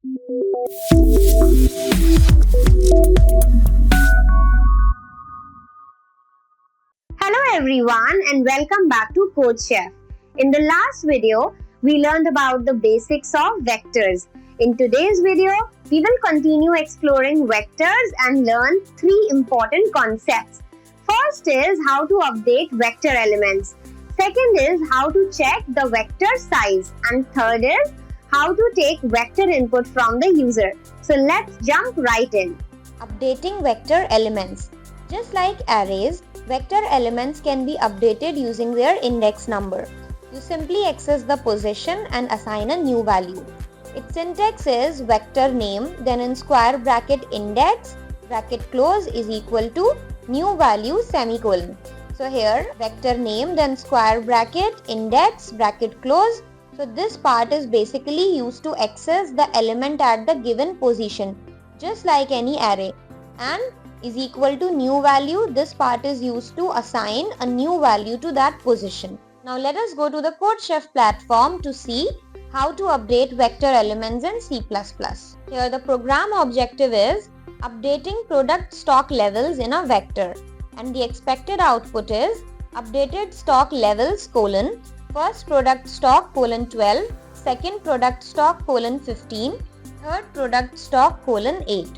Hello everyone and welcome back to CodeChef. In the last video, we learned about the basics of vectors. In today's video, we will continue exploring vectors and learn three important concepts. First is how to update vector elements. Second is how to check the vector size. And third is how to take vector input from the user. So let's jump right in. Updating vector elements. Just like arrays, vector elements can be updated using their index number. You simply access the position and assign a new value. Its syntax is vector name, then in square bracket index, bracket close is equal to new value semicolon. So here vector name, then square bracket index, bracket close. So this part is basically used to access the element at the given position, just like any array. And is equal to new value, this part is used to assign a new value to that position. Now let us go to the CodeChef platform to see how to update vector elements in C++. Here the program objective is updating product stock levels in a vector, and the expected output is updated stock levels : first product stock : 12, second product stock : 15, third product stock : 8.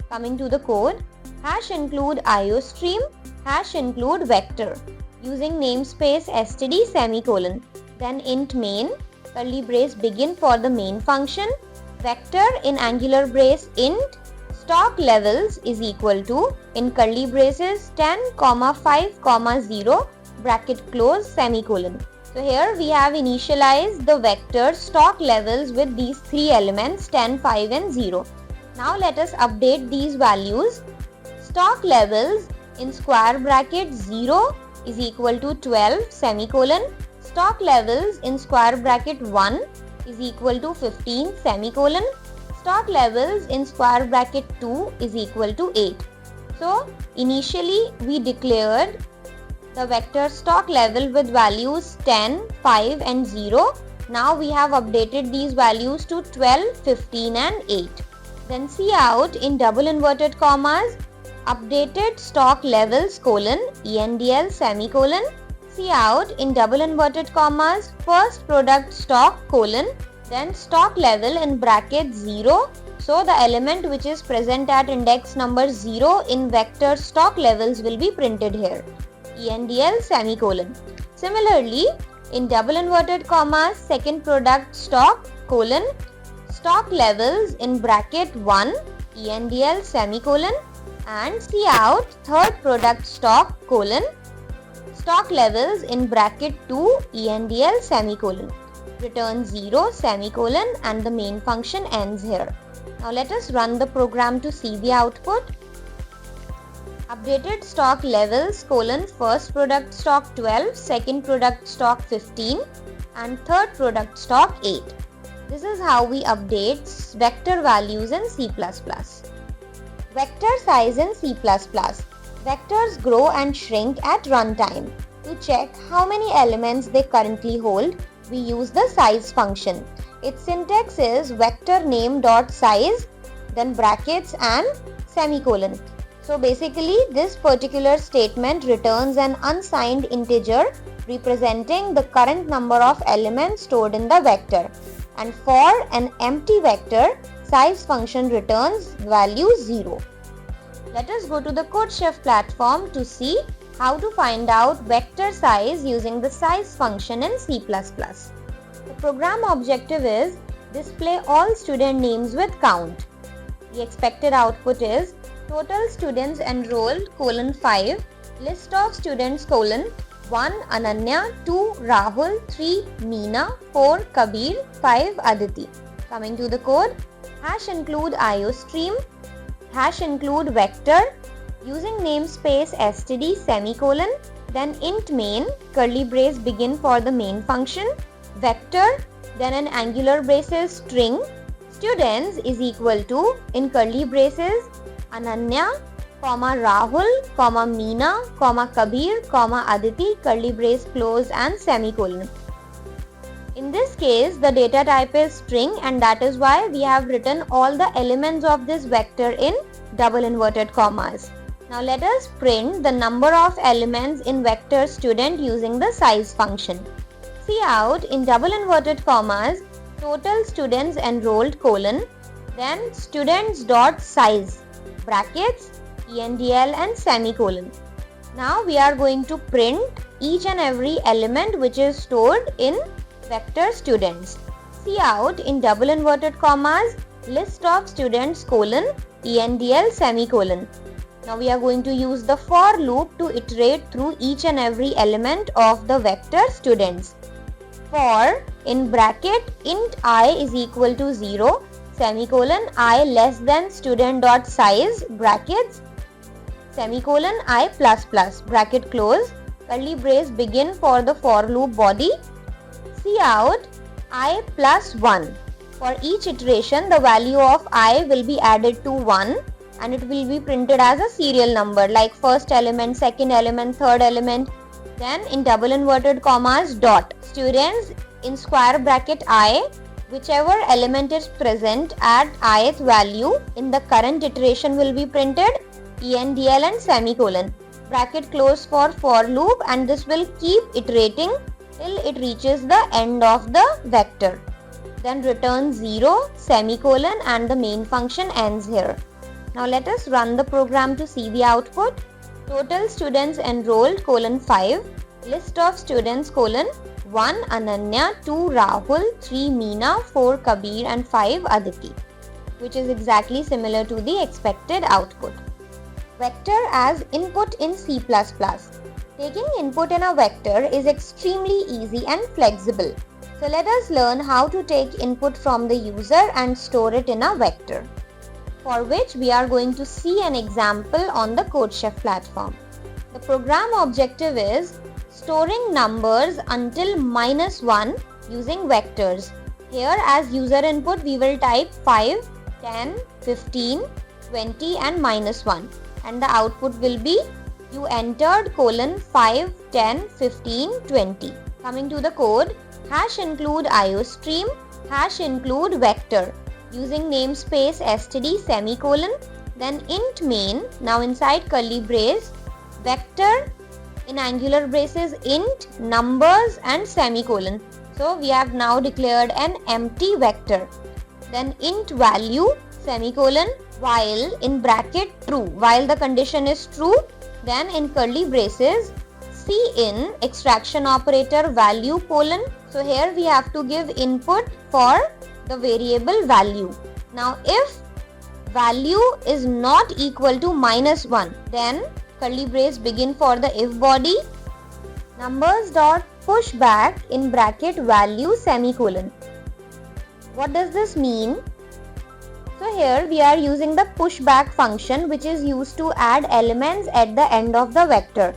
Coming to the code, hash include iostream, hash include vector, using namespace std semicolon, then int main, curly brace begin for the main function, vector in angular brace int, stock levels is equal to, in curly braces 10, 5, 0, bracket close semicolon. So here we have initialized the vector stock levels with these three elements 10, 5 and 0. Now let us update these values. Stock levels in square bracket 0 is equal to 12 semicolon. Stock levels in square bracket 1 is equal to 15 semicolon. Stock levels in square bracket 2 is equal to 8. So initially we declared the vector stock level with values 10, 5 and 0. Now we have updated these values to 12, 15 and 8. Then cout in double inverted commas updated stock levels : ENDL semicolon, cout in double inverted commas first product stock : then stock level in bracket 0. So the element which is present at index number 0 in vector stock levels will be printed here, ENDL semicolon. Similarly, in double inverted commas second product stock : stock levels in bracket 1 ENDL semicolon, and cout third product stock : stock levels in bracket 2 ENDL semicolon, return 0 semicolon, and the main function ends here. Now let us run the program to see the output. Updated stock levels : first product stock 12, second product stock 15 and third product stock 8. This is how we update vector values in C++. Vector size in C++. Vectors grow and shrink at runtime. To check how many elements they currently hold, we use the size function. Its syntax is vector name.size, then brackets and semicolon. So basically this particular statement returns an unsigned integer representing the current number of elements stored in the vector. And for an empty vector, size function returns value 0. Let us go to the CodeChef platform to see how to find out vector size using the size function in C++. The program objective is display all student names with count. The expected output is total students enrolled : 5, list of students : 1 Ananya, 2 Rahul, 3 Meena, 4 Kabir, 5 Aditi. Coming to the code, hash include iostream, hash include vector, using namespace std semicolon, then int main, curly brace begin for the main function, vector, then an angular braces string, students is equal to, in curly braces, Ananya, Rahul, Meena, Kabir, Aditi, curly brace close and semicolon. In this case, the data type is string, and that is why we have written all the elements of this vector in double inverted commas. Now let us print the number of elements in vector student using the size function. Cout in double inverted commas total students enrolled colon, then students dot size brackets ENDL and semicolon. Now we are going to print each and every element which is stored in vector students. Cout in double inverted commas list of students colon ENDL semicolon. Now we are going to use the for loop to iterate through each and every element of the vector students. For in bracket int I is equal to 0 semicolon I less than student dot size brackets semicolon I plus plus bracket close curly brace begin for the for loop body. Cout I plus 1. For each iteration the value of I will be added to 1 and it will be printed as a serial number like first element, second element, third element. Then in double inverted commas dot students in square bracket I, whichever element is present at ith value in the current iteration will be printed ENDL and semicolon bracket close for loop, and this will keep iterating till it reaches the end of the vector. Then return 0 semicolon and the main function ends here. Now let us run the program to see the output. Total students enrolled colon 5, list of students colon 1 Ananya, 2 Rahul, 3 Meena, 4 Kabir and 5 Aditi, which is exactly similar to the expected output. Vector as input in C++. Taking input in a vector is extremely easy and flexible. So let us learn how to take input from the user and store it in a vector, for which we are going to see an example on the CodeChef platform. The program objective is storing numbers until -1 using vectors. Here as user input we will type 5, 10, 15, 20 and -1, and the output will be you entered colon 5, 10, 15, 20. Coming to the code, hash include iostream, hash include vector using namespace std semicolon, then int main, now inside curly brace, vector in angular braces int numbers and semicolon. So we have now declared an empty vector. Then int value semicolon while in bracket true, while the condition is true, then in curly braces cin extraction operator value colon. So here we have to give input for the variable value. Now if value is not equal to -1, then curly brace begin for the if body, numbers dot push back in bracket value semicolon. What does this mean? So here we are using the pushback function, which is used to add elements at the end of the vector.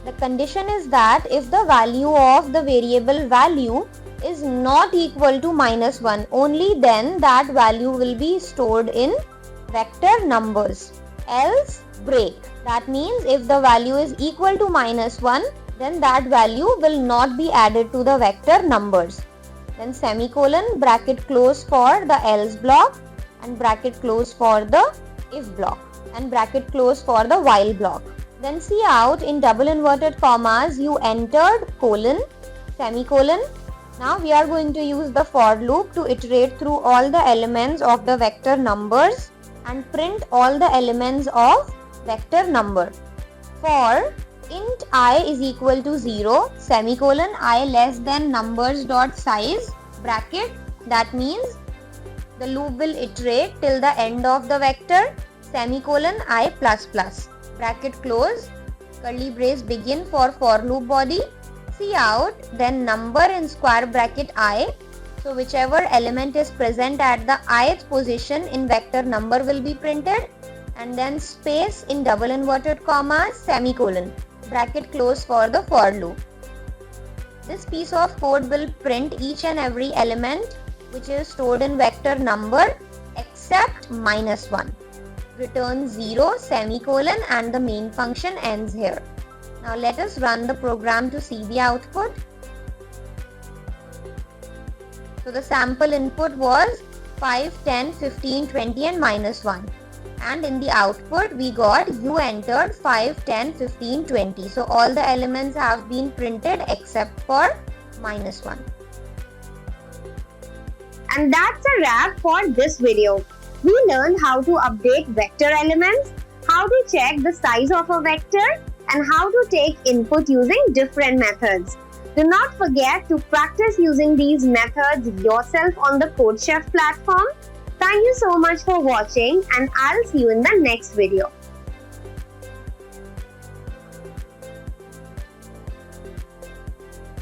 The condition is that if the value of the variable value is not equal to -1, only then that value will be stored in vector numbers. Else break. That means if the value is equal to -1, then that value will not be added to the vector numbers. Then semicolon, bracket close for the else block, and bracket close for the if block, and bracket close for the while block. Then cout in double inverted commas you entered colon semicolon. Now we are going to use the for loop to iterate through all the elements of the vector numbers and print all the elements of vector number. For int I is equal to 0 semicolon I less than numbers dot size bracket, that means the loop will iterate till the end of the vector semicolon I plus plus bracket close curly brace begin for loop body. Cout then number in square bracket I, so whichever element is present at the ith position in vector number will be printed, and then space in double inverted commas semicolon bracket close for the for loop. This piece of code will print each and every element which is stored in vector number except -1. Return 0 semicolon and the main function ends here. Now let us run the program to see the output. So the sample input was 5, 10, 15, 20 and -1. And in the output we got you entered 5, 10, 15, 20. So all the elements have been printed except for -1. And that's a wrap for this video. We learned how to update vector elements, how to check the size of a vector, and how to take input using different methods. Do not forget to practice using these methods yourself on the CodeChef platform. Thank you so much for watching, and I'll see you in the next video.